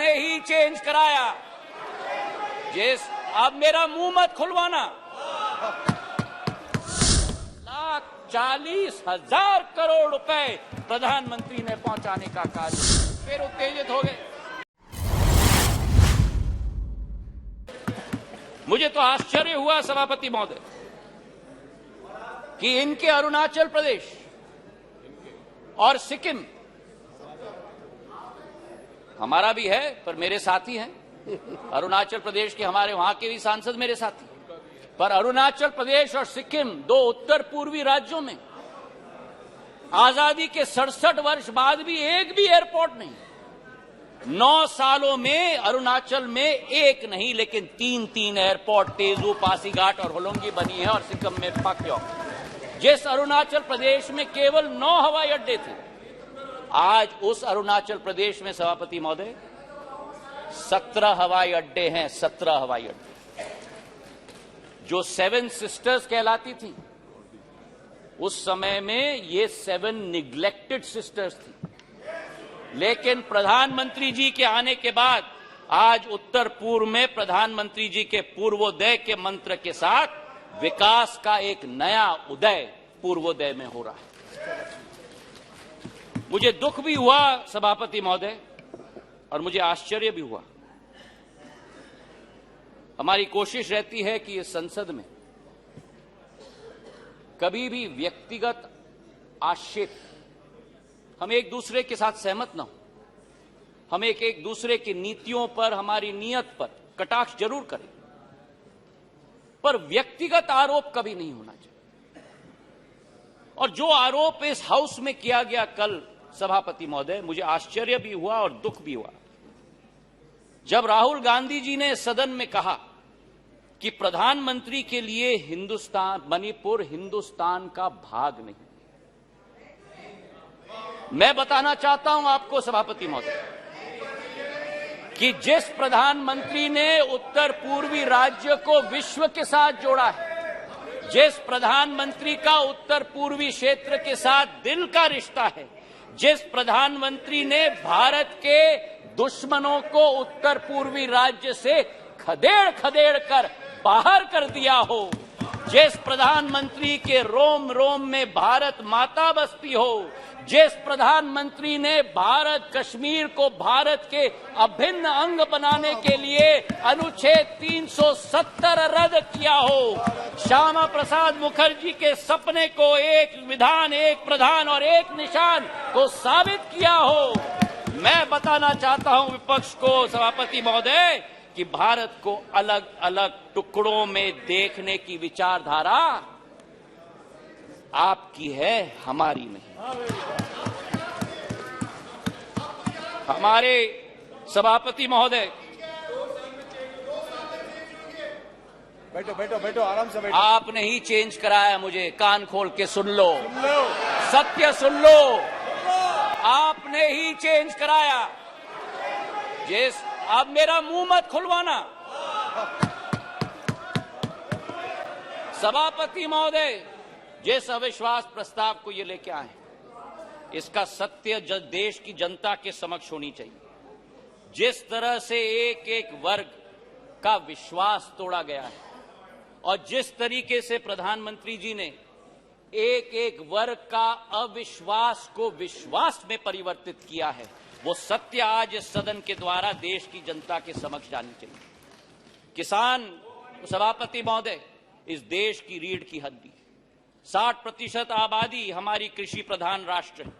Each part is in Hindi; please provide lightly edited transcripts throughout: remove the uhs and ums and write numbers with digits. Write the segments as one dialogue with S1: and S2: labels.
S1: आपने ही चेंज कराया। अब मेरा मुंह मत खुलवाना। 1,40,000 करोड़ रुपए प्रधानमंत्री ने पहुंचाने का कार्य, फिर उत्तेजित हो गए। मुझे तो आश्चर्य हुआ सभापति महोदय कि इनके अरुणाचल प्रदेश और सिक्किम, हमारा भी है पर मेरे साथी हैं, अरुणाचल प्रदेश के हमारे वहां के भी सांसद मेरे साथी, पर अरुणाचल प्रदेश और सिक्किम दो उत्तर पूर्वी राज्यों में आजादी के 67 वर्ष बाद भी एक भी एयरपोर्ट नहीं। 9 सालों में अरुणाचल में एक नहीं लेकिन 3 एयरपोर्ट तेजू, पासीघाट और होलोंगी बनी है और सिक्किम में पाक्योंग। जिस अरुणाचल प्रदेश में केवल 9 हवाई अड्डे थे, आज उस अरुणाचल प्रदेश में सभापति महोदय 17 हवाई अड्डे हैं। 17 हवाई अड्डे जो 7 सिस्टर्स कहलाती थी, उस समय में ये 7 निग्लेक्टेड सिस्टर्स थी। लेकिन प्रधानमंत्री जी के आने के बाद आज उत्तर पूर्व में प्रधानमंत्री जी के पूर्वोदय के मंत्र के साथ विकास का एक नया उदय पूर्वोदय में हो रहा है। मुझे दुख भी हुआ सभापति महोदय और मुझे आश्चर्य भी हुआ। हमारी कोशिश रहती है कि इस संसद में कभी भी व्यक्तिगत आक्षेप, हम एक दूसरे के साथ सहमत न हो, हम एक दूसरे की नीतियों पर, हमारी नीयत पर कटाक्ष जरूर करें, पर व्यक्तिगत आरोप कभी नहीं होना चाहिए। और जो आरोप इस हाउस में किया गया कल सभापति महोदय, मुझे आश्चर्य भी हुआ और दुख भी हुआ जब राहुल गांधी जी ने सदन में कहा कि प्रधानमंत्री के लिए मणिपुर हिंदुस्तान का भाग नहीं। मैं बताना चाहता हूं आपको सभापति महोदय कि जिस प्रधानमंत्री ने उत्तर पूर्वी राज्य को विश्व के साथ जोड़ा है, जिस प्रधानमंत्री का उत्तर पूर्वी क्षेत्र के साथ दिल का रिश्ता है, जिस प्रधानमंत्री ने भारत के दुश्मनों को उत्तर पूर्वी राज्य से खदेड़ कर बाहर कर दिया हो, जिस प्रधानमंत्री के रोम रोम में भारत माता बसती हो, जिस प्रधानमंत्री ने भारत कश्मीर को भारत के अभिन्न अंग बनाने के लिए अनुच्छेद 370 रद्द किया हो, श्यामा प्रसाद मुखर्जी के सपने को एक विधान, एक प्रधान और एक निशान को साबित किया हो। मैं बताना चाहता हूं विपक्ष को सभापति महोदय कि भारत को अलग अलग टुकड़ों में देखने की विचारधारा आपकी है, हमारी नहीं। हमारे सभापति महोदय,
S2: बैठो आराम से बैठो।
S1: आपने ही चेंज कराया, मुझे कान खोल के सुन लो, सत्य सुन लो, आपने ही चेंज कराया। अब मेरा मुंह मत खुलवाना। सभापति महोदय, जिस अविश्वास प्रस्ताव को ये लेके आए, इसका सत्य देश की जनता के समक्ष होनी चाहिए। जिस तरह से एक एक वर्ग का विश्वास तोड़ा गया है और जिस तरीके से प्रधानमंत्री जी ने एक एक वर्ग का अविश्वास को विश्वास में परिवर्तित किया है, वो सत्य आज इस सदन के द्वारा देश की जनता के समक्ष आनी चाहिए। किसान सभापति महोदय इस देश की रीढ़ की हड्डी, 60% आबादी हमारी कृषि प्रधान राष्ट्र है,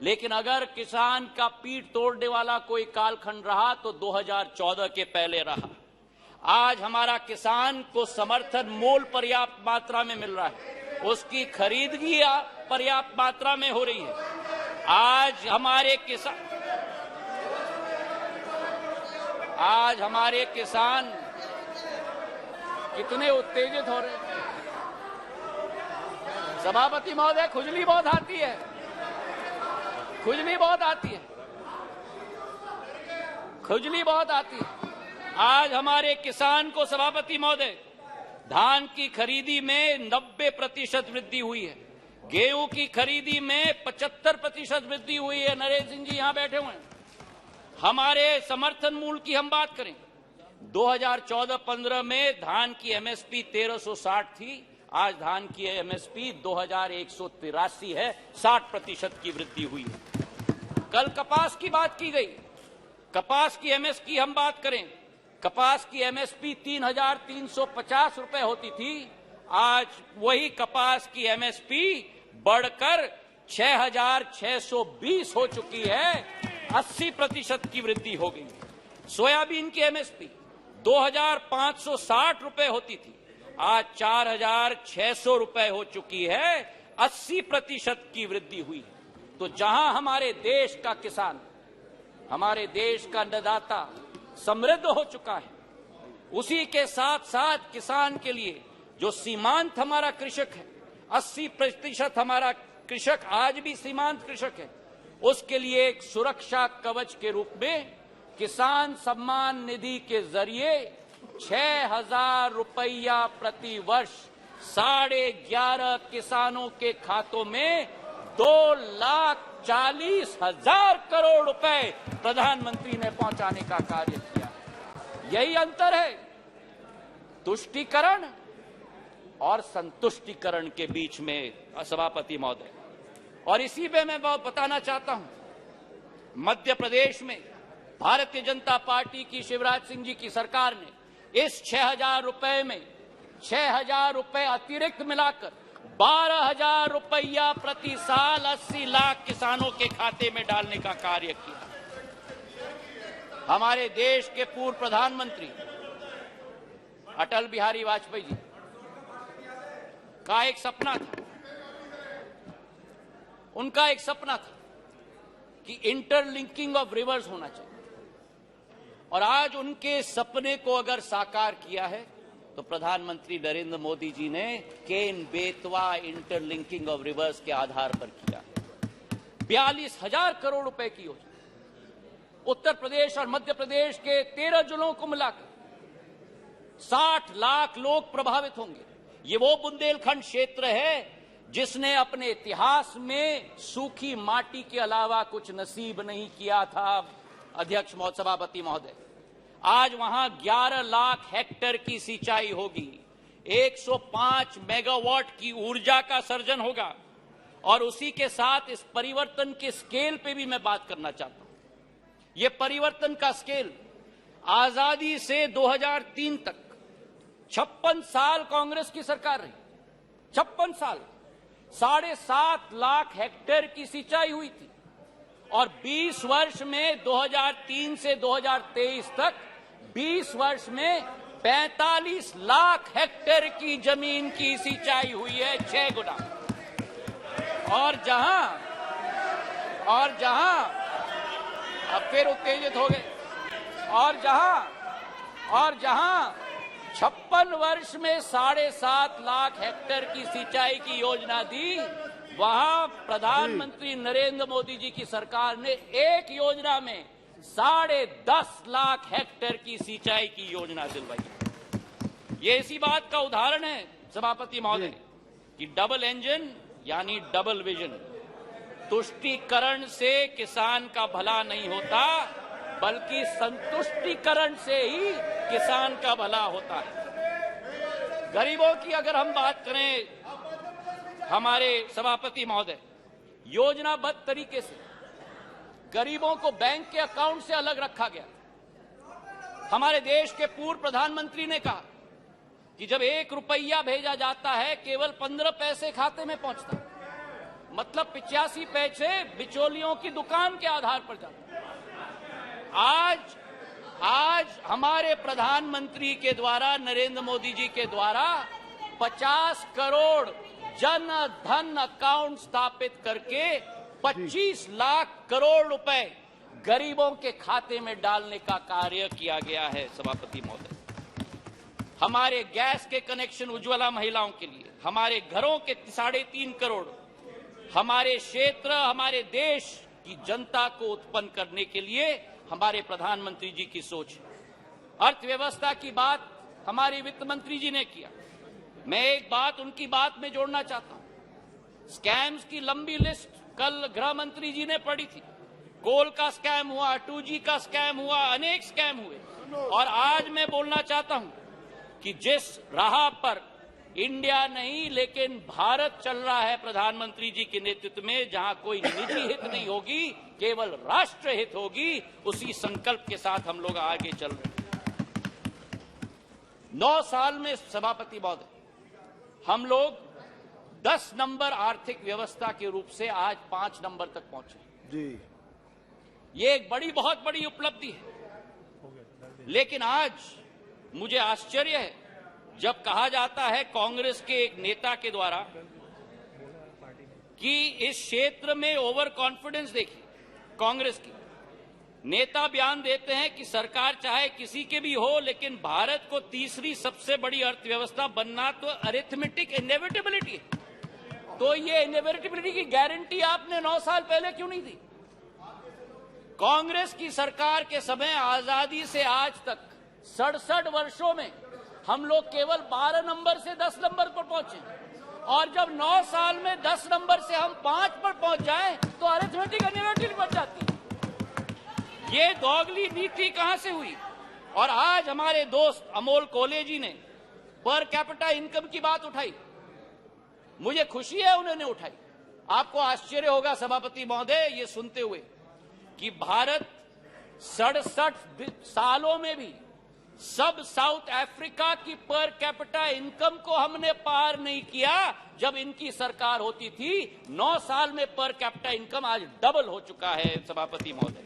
S1: लेकिन अगर किसान का पीठ तोड़ने वाला कोई कालखंड रहा तो 2014 के पहले रहा। आज हमारा किसान को समर्थन मूल्य पर्याप्त मात्रा में मिल रहा है, उसकी खरीदगी पर्याप्त मात्रा में हो रही है। आज हमारे किसान कितने उत्तेजित हो रहे हैं। सभापति महोदय, खुजली बहुत आती है, खुजली बहुत आती है, खुजली बहुत आती है। आज हमारे किसान को सभापति महोदय धान की खरीदी में 90% वृद्धि हुई है, गेहूं की खरीदी में 75% वृद्धि हुई है। नरेंद्र सिंह जी यहां बैठे हुए हैं। हमारे समर्थन मूल्य की हम बात करें, 2014-15 में धान की एमएसपी 1360 थी, आज धान की एमएसपी 2183 है, 60% की वृद्धि हुई है। कल कपास की बात की गई, कपास की एमएसपी हम बात करें, कपास की एमएसपी 3350 रुपए होती थी, आज वही कपास की एमएसपी बढ़कर 6620 हो चुकी है, 80% की वृद्धि हो गई। सोयाबीन की एमएसपी 2560 रुपए होती थी, आज 4600 रुपए हो चुकी है, 80% की वृद्धि हुई है। तो जहां हमारे देश का किसान, हमारे देश का अन्नदाता समृद्ध हो चुका है, उसी के साथ साथ किसान के लिए जो सीमांत हमारा कृषक है, 80% हमारा कृषक आज भी सीमांत कृषक है, उसके लिए एक सुरक्षा कवच के रूप में किसान सम्मान निधि के जरिए 6000 रुपया प्रति वर्ष 11.5 किसानों के खातों में 2,40,000 करोड़ रुपए प्रधानमंत्री ने पहुंचाने का कार्य किया। यही अंतर है तुष्टीकरण और संतुष्टीकरण के बीच में, सभापति महोदय। और इसी पे मैं बहुत बताना चाहता हूं, मध्य प्रदेश में भारतीय जनता पार्टी की शिवराज सिंह जी की सरकार ने इस 6000 रुपए में 6000 रुपए अतिरिक्त मिलाकर 12,000 रुपया प्रति साल 80 लाख किसानों के खाते में डालने का कार्य किया। हमारे देश के पूर्व प्रधानमंत्री अटल बिहारी वाजपेयी जी का एक सपना था, उनका एक सपना था कि इंटरलिंकिंग ऑफ रिवर्स होना चाहिए, और आज उनके सपने को अगर साकार किया है तो प्रधानमंत्री नरेंद्र मोदी जी ने Ken Betwa interlinking of reverse के आधार पर किया। 42,000 करोड़ रुपए की योजना, उत्तर प्रदेश और मध्य प्रदेश के 13 जिलों को मिलाकर 60 लाख लोग प्रभावित होंगे। ये वो बुंदेलखंड क्षेत्र है जिसने अपने इतिहास में सूखी माटी के अलावा कुछ नसीब नहीं किया था। अध्यक्ष सभापति महोदय, आज वहां 11 लाख हेक्टेयर की सिंचाई होगी, 105 मेगावाट की ऊर्जा का सर्जन होगा, और उसी के साथ इस परिवर्तन के स्केल पे भी मैं बात करना चाहता हूं। ये परिवर्तन का स्केल आजादी से 2003 तक 56 साल कांग्रेस की सरकार रही, 56 साल 7.5 लाख हेक्टेयर की सिंचाई हुई थी, और 20 वर्ष में 2003 से 2023 तक 20 वर्ष में 45 लाख हेक्टेयर की जमीन की सिंचाई हुई है, 6 गुना। और जहां अब फिर उत्तेजित हो गए, और जहां 56 वर्ष में 7.5 लाख हेक्टेयर की सिंचाई की योजना दी, वहां प्रधानमंत्री नरेंद्र मोदी जी की सरकार ने एक योजना में 10.5 लाख हेक्टेयर की सिंचाई की योजना दिलवाई। ये इसी बात का उदाहरण है सभापति महोदय कि डबल इंजन यानी डबल विजन, तुष्टीकरण से किसान का भला नहीं होता, बल्कि संतुष्टीकरण से ही किसान का भला होता है। गरीबों की अगर हम बात करें हमारे सभापति महोदय, योजनाबद्ध तरीके से गरीबों को बैंक के अकाउंट से अलग रखा गया। हमारे देश के पूर्व प्रधानमंत्री ने कहा कि जब 1 रुपया भेजा जाता है केवल 15 पैसे खाते में पहुंचता, मतलब 85 पैसे बिचौलियों की दुकान के आधार पर जाता। आज हमारे प्रधानमंत्री के द्वारा, नरेंद्र मोदी जी के द्वारा 50 करोड़ जन धन अकाउंट स्थापित करके 25 लाख करोड़ रुपए गरीबों के खाते में डालने का कार्य किया गया है। सभापति महोदय, हमारे गैस के कनेक्शन उज्ज्वला महिलाओं के लिए, हमारे घरों के 3.5 करोड़, हमारे क्षेत्र, हमारे देश की जनता को उत्पन्न करने के लिए हमारे प्रधानमंत्री जी की सोच। अर्थव्यवस्था की बात हमारे वित्त मंत्री जी ने किया। मैं एक बात उनकी बात में जोड़ना चाहता हूं। स्कैम्स की लंबी लिस्ट कल गृह मंत्री जी ने पढ़ी थी। कोल का स्कैम हुआ, 2G का स्कैम हुआ, अनेक स्कैम हुए। और आज मैं बोलना चाहता हूं कि जिस राह पर इंडिया नहीं लेकिन भारत चल रहा है प्रधानमंत्री जी के नेतृत्व में, जहां कोई निजी हित नहीं होगी, केवल राष्ट्र हित होगी, उसी संकल्प के साथ हम लोग आगे चल रहे हैं। 9 साल में सभापति महोदय हम लोग 10 नंबर आर्थिक व्यवस्था के रूप से आज 5 नंबर तक पहुंचे
S2: जी।
S1: ये एक बहुत बड़ी उपलब्धि है। लेकिन आज मुझे आश्चर्य है जब कहा जाता है कांग्रेस के एक नेता के द्वारा कि इस क्षेत्र में ओवर कॉन्फिडेंस देखिए कांग्रेस की। नेता बयान देते हैं कि सरकार चाहे किसी के भी हो, लेकिन भारत को तीसरी सबसे बड़ी अर्थव्यवस्था बनना तो अरिथमेटिक इनएविटेबिलिटी है। तो ये इनएविटेबिलिटी की गारंटी आपने 9 साल पहले क्यों नहीं दी? कांग्रेस की सरकार के समय आजादी से आज तक 67 वर्षों में हम लोग केवल 12 नंबर से 10 नंबर पर पहुंचे, और जब 9 साल में 10 नंबर से हम 5 पर पहुंच जाएं तो अरिथमेटिक इनएविटेबिलिटी बन जाती है। ये दोगली नीति कहां से हुई? और आज हमारे दोस्त अमोल कोले जी ने पर कैपिटा इनकम की बात उठाई, मुझे खुशी है उन्होंने उठाई। आपको आश्चर्य होगा सभापति महोदय ये सुनते हुए कि भारत 67 सालों में भी सब साउथ अफ्रीका की पर कैपिटा इनकम को हमने पार नहीं किया जब इनकी सरकार होती थी। 9 साल में पर कैपिटा इनकम आज डबल हो चुका है सभापति महोदय।